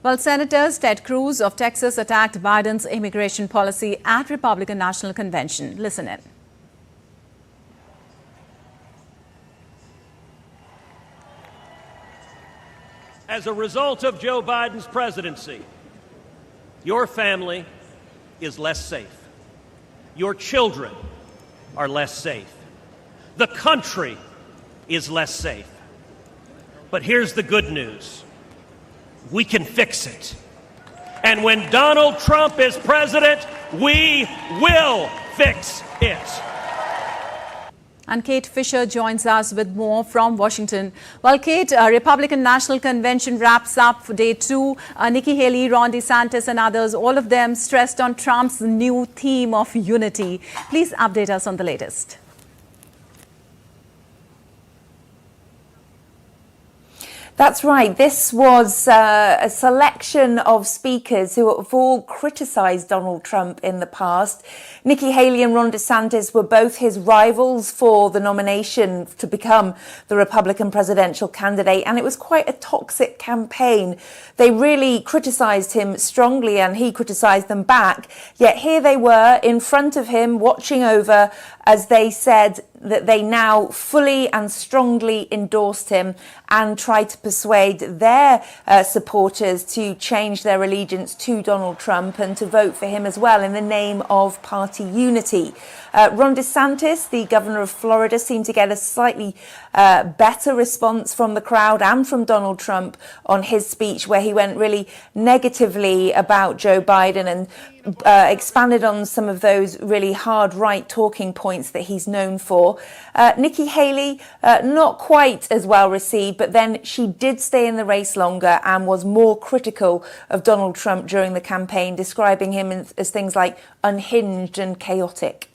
Well, Senators Ted Cruz of Texas attacked Biden's immigration policy at Republican National Convention. Listen in. As a result of Joe Biden's presidency, your family is less safe. Your children are less safe. The country is less safe. But here's the good news. We can fix it. And when Donald Trump is president, we will fix it. And Kate Fisher joins us with more from Washington. Well, Kate, Republican National Convention wraps up for day 2. Nikki Haley, Ron DeSantis and others, all of them stressed on Trump's new theme of unity. Please update us on the latest. That's right. This was a selection of speakers who have all criticised Donald Trump in the past. Nikki Haley and Ron DeSantis were both his rivals for the nomination to become the Republican presidential candidate, and it was quite a toxic campaign. They really criticised him strongly and he criticised them back, yet here they were in front of him watching over as they said that they now fully and strongly endorsed him and tried to persuade their supporters to change their allegiance to Donald Trump and to vote for him as well in the name of party unity. Ron DeSantis, the governor of Florida, seemed to get a slightly better response from the crowd and from Donald Trump on his speech, where he went really negatively about Joe Biden and expanded on some of those really hard right talking points that he's known for. Nikki Haley, not quite as well received, but then she did stay in the race longer and was more critical of Donald Trump during the campaign, describing him as things like unhinged and chaotic.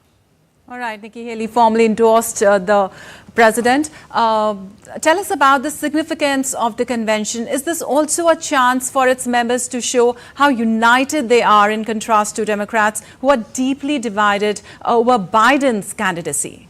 All right, Nikki Haley formally endorsed the president. Tell us about the significance of the convention. Is this also a chance for its members to show how united they are in contrast to Democrats who are deeply divided over Biden's candidacy?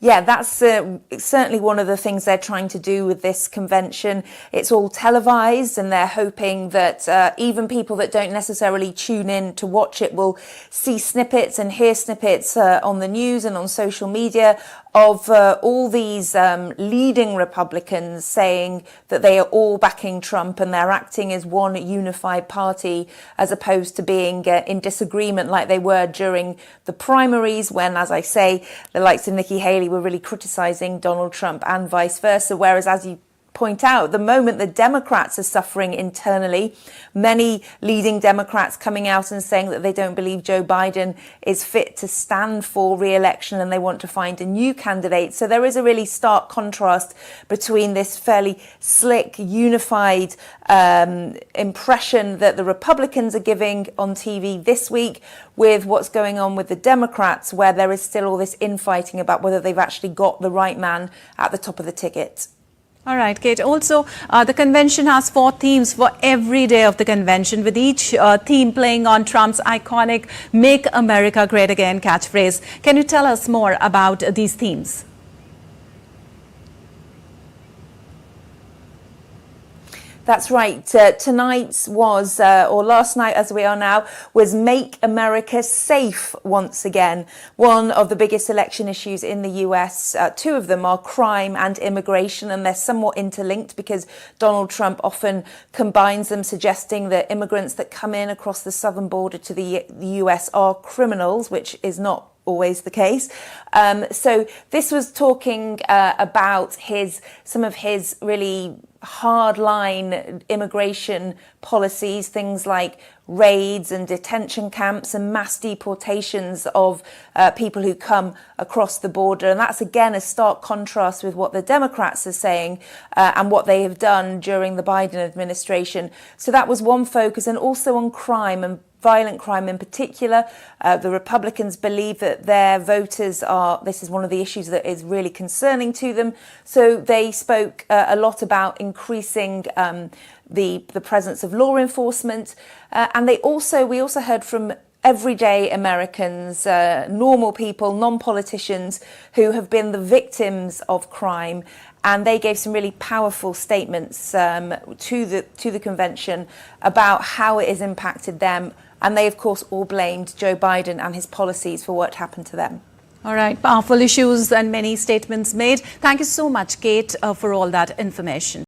Yeah, that's certainly one of the things they're trying to do with this convention. It's all televised and they're hoping that even people that don't necessarily tune in to watch it will see snippets and hear snippets on the news and on social media of all these leading Republicans saying that they are all backing Trump and they're acting as one unified party as opposed to being in disagreement like they were during the primaries when, as I say, the likes of Nikki Haley were really criticising Donald Trump and vice versa. Whereas, as you point out, at the moment the Democrats are suffering internally. Many leading Democrats coming out and saying that they don't believe Joe Biden is fit to stand for re-election and they want to find a new candidate. So there is a really stark contrast between this fairly slick, unified impression that the Republicans are giving on TV this week with what's going on with the Democrats, where there is still all this infighting about whether they've actually got the right man at the top of the ticket. All right, Kate. Also, the convention has 4 themes for every day of the convention, with each theme playing on Trump's iconic "Make America Great Again" catchphrase. Can you tell us more about these themes? That's right. Tonight's was, or last night as we are now, was Make America Safe once again. One of the biggest election issues in the US. 2 of them are crime and immigration, and they're somewhat interlinked because Donald Trump often combines them, suggesting that immigrants that come in across the southern border to the US are criminals, which is not always the case. So this was talking about some of his really hardline immigration policies, things like raids and detention camps and mass deportations of people who come across the border. And that's again a stark contrast with what the Democrats are saying and what they have done during the Biden administration. So that was one focus, and also on crime and violent crime in particular. The Republicans believe that their voters this is one of the issues that is really concerning to them. So they spoke a lot about increasing the presence of law enforcement. And we also heard from everyday Americans, normal people, non-politicians who have been the victims of crime and they gave some really powerful statements to the convention about how it has impacted them. And they, of course, all blamed Joe Biden and his policies for what happened to them. All right, powerful issues and many statements made. Thank you so much, Kate, for all that information.